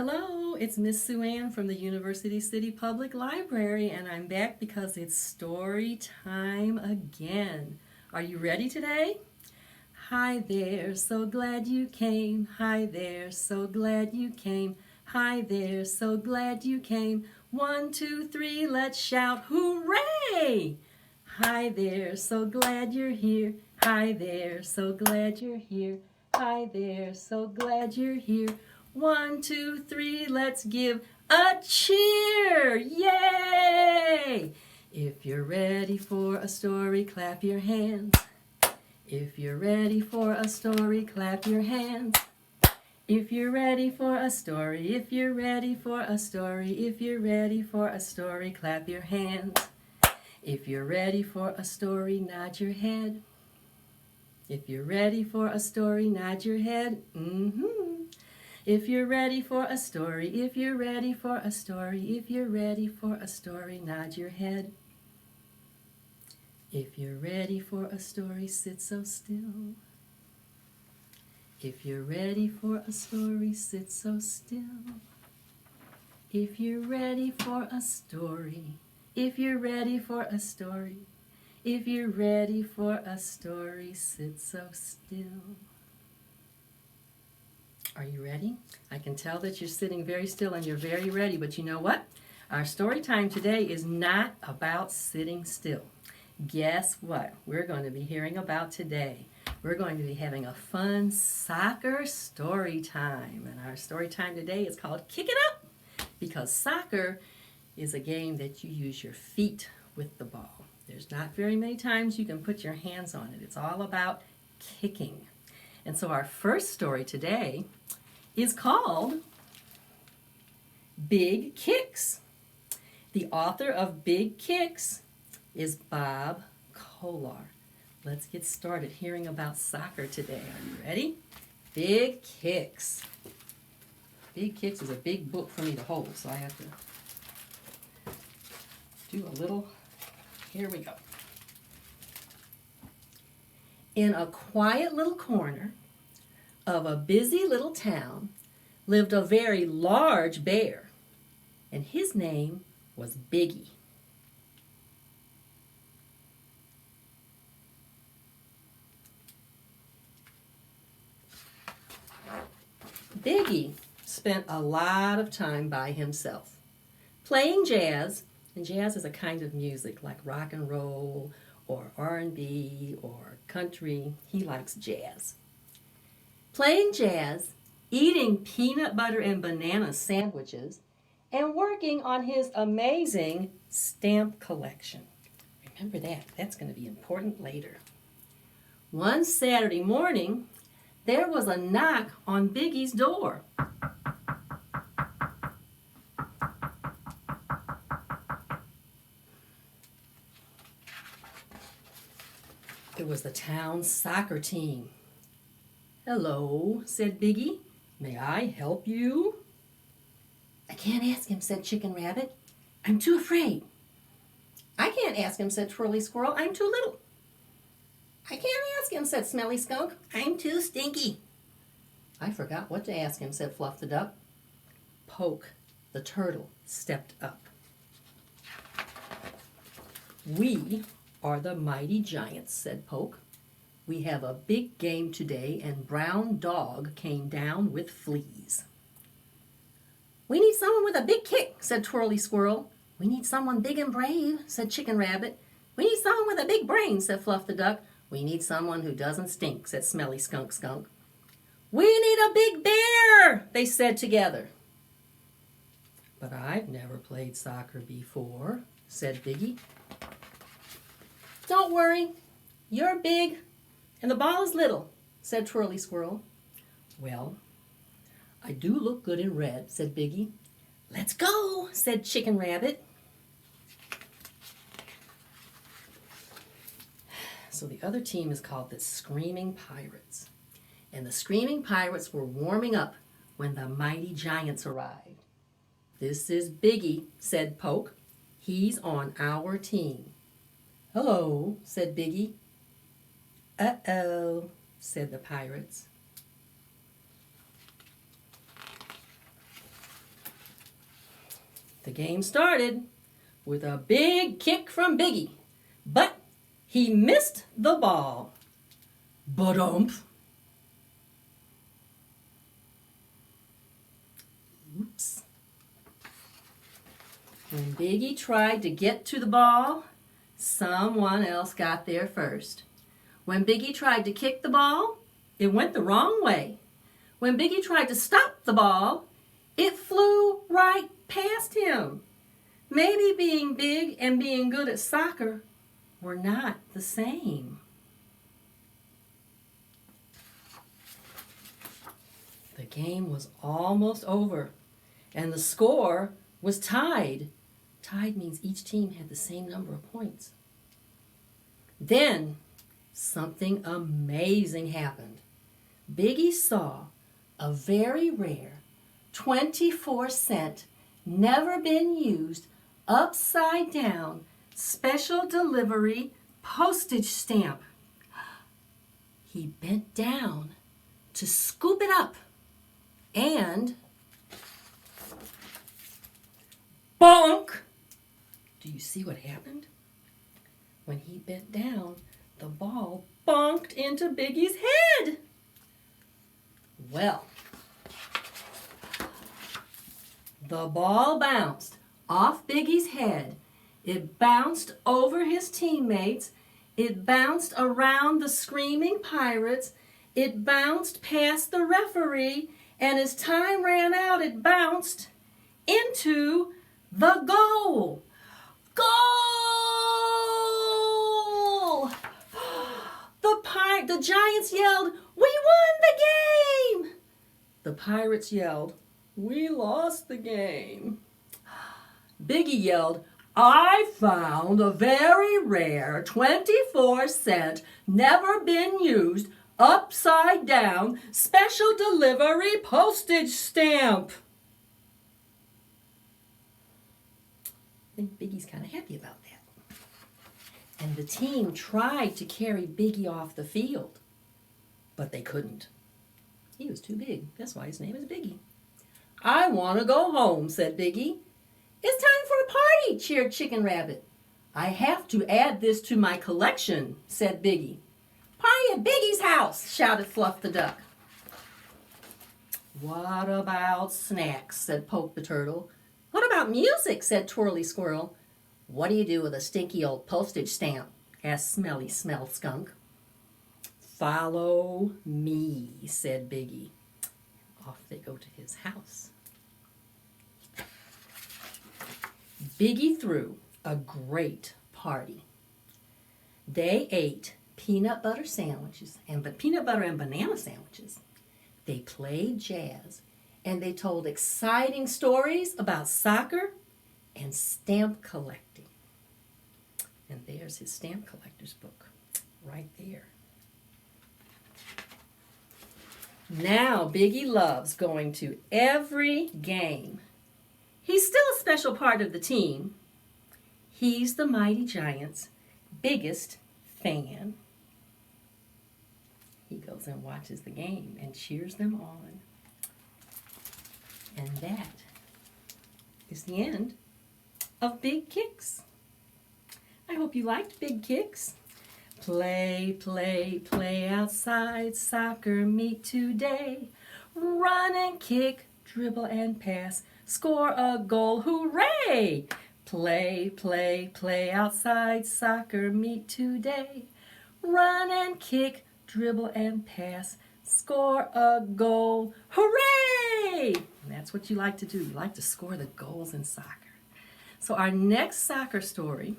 Hello, it's Miss Sue Ann from the University City Public Library, and I'm back because it's story time again. Are you ready today? Hi there, so glad you came. Hi there, so glad you came. Hi there, so glad you came. 1, 2, 3, let's shout hooray! Hi there, so glad you're here. Hi there, so glad you're here. Hi there, so glad you're here. 1, 2, 3, let's give a cheer! Yay! If you're ready for a story, clap your hands. If you're ready for a story, clap your hands. If you're ready for a story, if you're ready for a story, if you're ready for a story, clap your hands. If you're ready for a story, nod your head. If you're ready for a story, nod your head. If you're ready for a story, if you're ready for a story, if you're ready for a story, nod your head. If you're ready for a story, sit so still. If you're ready for a story, sit so still. If you're ready for a story, if you're ready for a story, if you're ready for a story, sit so still. Are you ready? I can tell that you're sitting very still and you're very ready, but you know what? Our story time today is not about sitting still. Guess what we're going to be hearing about today? We're going to be having a fun soccer story time. And our story time today is called Kick It Up, because soccer is a game that you use your feet with the ball. There's not very many times you can put your hands on it. It's all about kicking. And so our first story today is called Big Kicks. The author of Big Kicks is Bob Kolar. Let's get started hearing about soccer today. Are you ready? Big Kicks. Big Kicks is a big book for me to hold, so I have to do a little. Here we go. In a quiet little corner of a busy little town lived a very large bear, and his name was Biggie. Biggie spent a lot of time by himself, playing jazz, and jazz is a kind of music like rock and roll or R&B or country. He likes jazz. Playing jazz, eating peanut butter and banana sandwiches, and working on his amazing stamp collection. Remember that. That's going to be important later. One Saturday morning, there was a knock on Biggie's door. It was the town's soccer team. "Hello," said Biggie. "May I help you?" "I can't ask him," said Chicken Rabbit. "I'm too afraid." "I can't ask him," said Twirly Squirrel. "I'm too little." "I can't ask him," said Smelly Skunk. "I'm too stinky." "I forgot what to ask him," said Fluff the Duck. Poke, the turtle, stepped up. "We are the mighty giants," said Poke. "We have a big game today, and Brown Dog came down with fleas." "We need someone with a big kick," said Twirly Squirrel. "We need someone big and brave," said Chicken Rabbit. "We need someone with a big brain," said Fluff the Duck. "We need someone who doesn't stink," said Smelly Skunk. "We need a big bear," they said together. "But I've never played soccer before," said Biggie. "Don't worry, you're big and the ball is little," said Twirly Squirrel. "Well, I do look good in red," said Biggie. "Let's go," said Chicken Rabbit. So the other team is called the Screaming Pirates. And the Screaming Pirates were warming up when the mighty giants arrived. "This is Biggie," said Poke. "He's on our team." "Hello," said Biggie. "Uh-oh," said the pirates. The game started with a big kick from Biggie, but he missed the ball. Ba-dump. Oops. When Biggie tried to get to the ball, someone else got there first. When Biggie tried to kick the ball, it went the wrong way. When Biggie tried to stop the ball, it flew right past him. Maybe being big and being good at soccer were not the same. The game was almost over, and the score was tied. Tied means each team had the same number of points. Then something amazing happened. Biggie saw a very rare 24-cent, never been used, upside down, special delivery postage stamp. He bent down to scoop it up and bonk! Do you see what happened? When he bent down, the ball bonked into Biggie's head. Well, the ball bounced off Biggie's head. It bounced over his teammates. It bounced around the screaming pirates. It bounced past the referee. And as time ran out, it bounced into the goal. Goal! The Giants yelled, "We won the game!" The Pirates yelled, "We lost the game." Biggie yelled, "I found a very rare 24-cent, never been used, upside down, special delivery postage stamp." I think Biggie's kind of happy about that. And the team tried to carry Biggie off the field, but they couldn't. He was too big. That's why his name is Biggie. "I want to go home," said Biggie. "It's time for a party," cheered Chicken Rabbit. "I have to add this to my collection," said Biggie. "Party at Biggie's house," shouted Fluff the Duck. "What about snacks?" said Poke the Turtle. "What about music?" said Twirly Squirrel. "What do you do with a stinky old postage stamp?" asked Smelly Smell Skunk. "Follow me," said Biggie. Off they go to his house. Biggie threw a great party. They ate peanut butter sandwiches, peanut butter and banana sandwiches. They played jazz, and they told exciting stories about soccer and stamp collecting. And there's his stamp collector's book, right there. Now Biggie loves going to every game. He's still a special part of the team. He's the Mighty Giants' biggest fan. He goes and watches the game and cheers them on. And that is the end of Big Kicks. I hope you liked Big Kicks. Play, play, play outside, soccer meet today. Run and kick, dribble and pass, score a goal, hooray! Play, play, play outside, soccer meet today. Run and kick, dribble and pass, score a goal, hooray! And that's what you like to do. You like to score the goals in soccer. So our next soccer story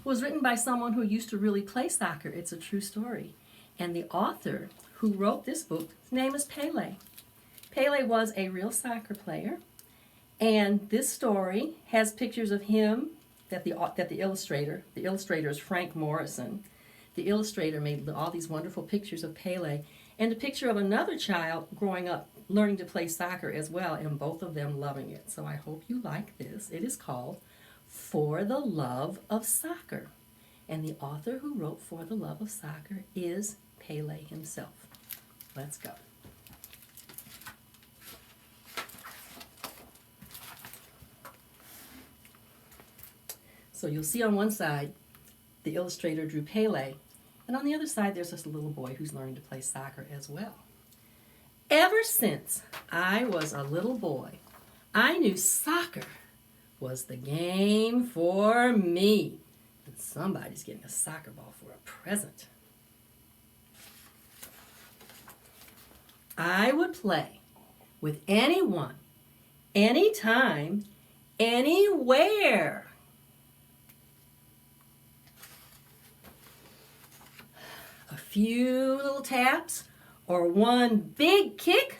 was written by someone who used to really play soccer. It's a true story. And the author who wrote this book, his name is Pele. Pele was a real soccer player. And this story has pictures of him that the illustrator is Frank Morrison. The illustrator made all these wonderful pictures of Pele, and a picture of another child growing up, learning to play soccer as well, and both of them loving it. So I hope you like this. It is called For the Love of Soccer. And the author who wrote For the Love of Soccer is Pele himself. Let's go. So you'll see on one side, the illustrator drew Pele, and on the other side, there's this little boy who's learning to play soccer as well. Ever since I was a little boy, I knew soccer was the game for me. And somebody's getting a soccer ball for a present. I would play with anyone, anytime, anywhere. A few little taps or one big kick.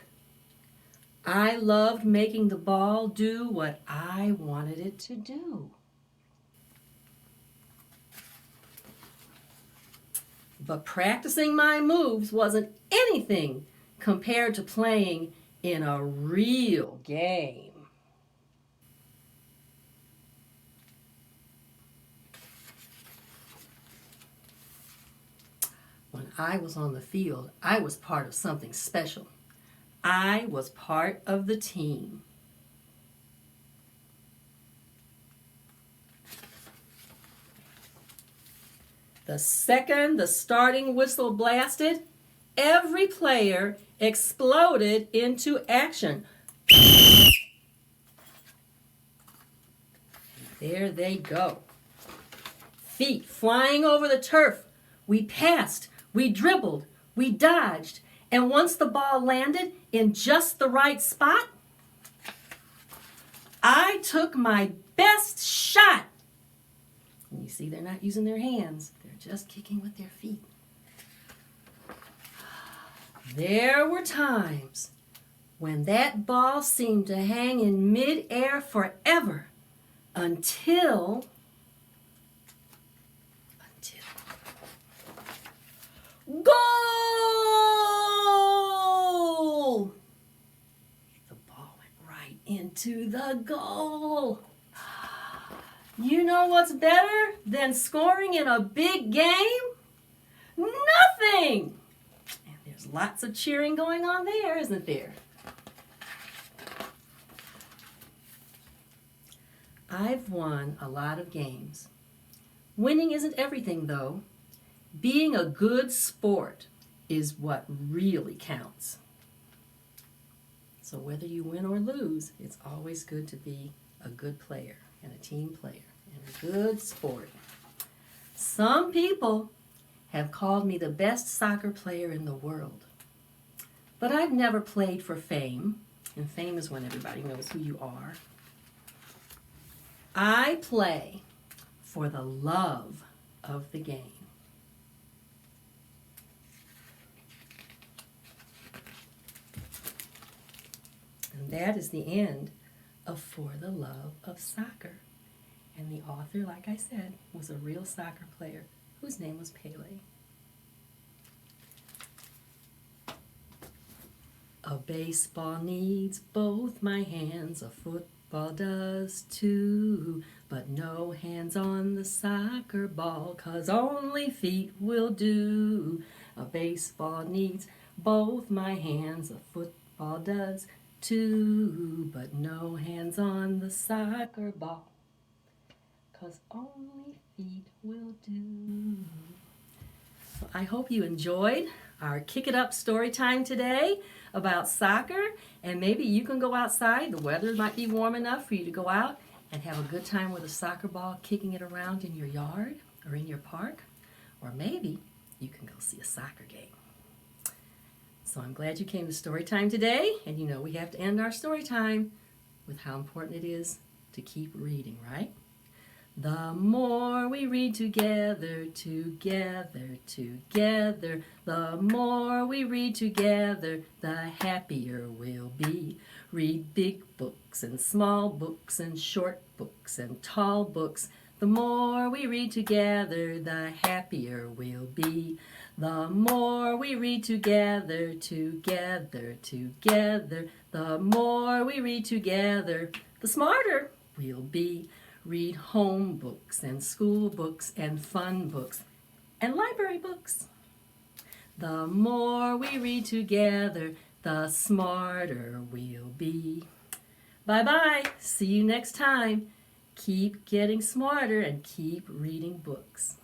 I loved making the ball do what I wanted it to do. But practicing my moves wasn't anything compared to playing in a real game. When I was on the field, I was part of something special. I was part of the team. The second the starting whistle blasted, every player exploded into action. There they go. Feet flying over the turf. We passed, we dribbled, we dodged, and once the ball landed in just the right spot, I took my best shot. And you see, they're not using their hands. They're just kicking with their feet. There were times when that ball seemed to hang in midair forever until goal! The ball went right into the goal. You know what's better than scoring in a big game? Nothing! And there's lots of cheering going on there, isn't there? I've won a lot of games. Winning isn't everything, though. Being a good sport is what really counts. So whether you win or lose, it's always good to be a good player and a team player and a good sport. Some people have called me the best soccer player in the world. But I've never played for fame, and fame is when everybody knows who you are. I play for the love of the game. And that is the end of For the Love of Soccer. And the author, like I said, was a real soccer player whose name was Pele. A baseball needs both my hands, a football does too, but no hands on the soccer ball, 'cause only feet will do. A baseball needs both my hands, a football does too, but no hands on the soccer ball, 'cause only feet will do. So I hope you enjoyed our Kick It Up story time today about soccer, and maybe you can go outside. The weather might be warm enough for you to go out and have a good time with a soccer ball, kicking it around in your yard or in your park, or maybe you can go see a soccer game. So I'm glad you came to story time today, and you know we have to end our story time with how important it is to keep reading, right? The more we read together, together, together, the more we read together, the happier we'll be. Read big books and small books and short books and tall books. The more we read together, the happier we'll be. The more we read together, together, together, the more we read together, the smarter we'll be. Read home books and school books and fun books and library books. The more we read together, the smarter we'll be. Bye-bye. See you next time. Keep getting smarter and keep reading books.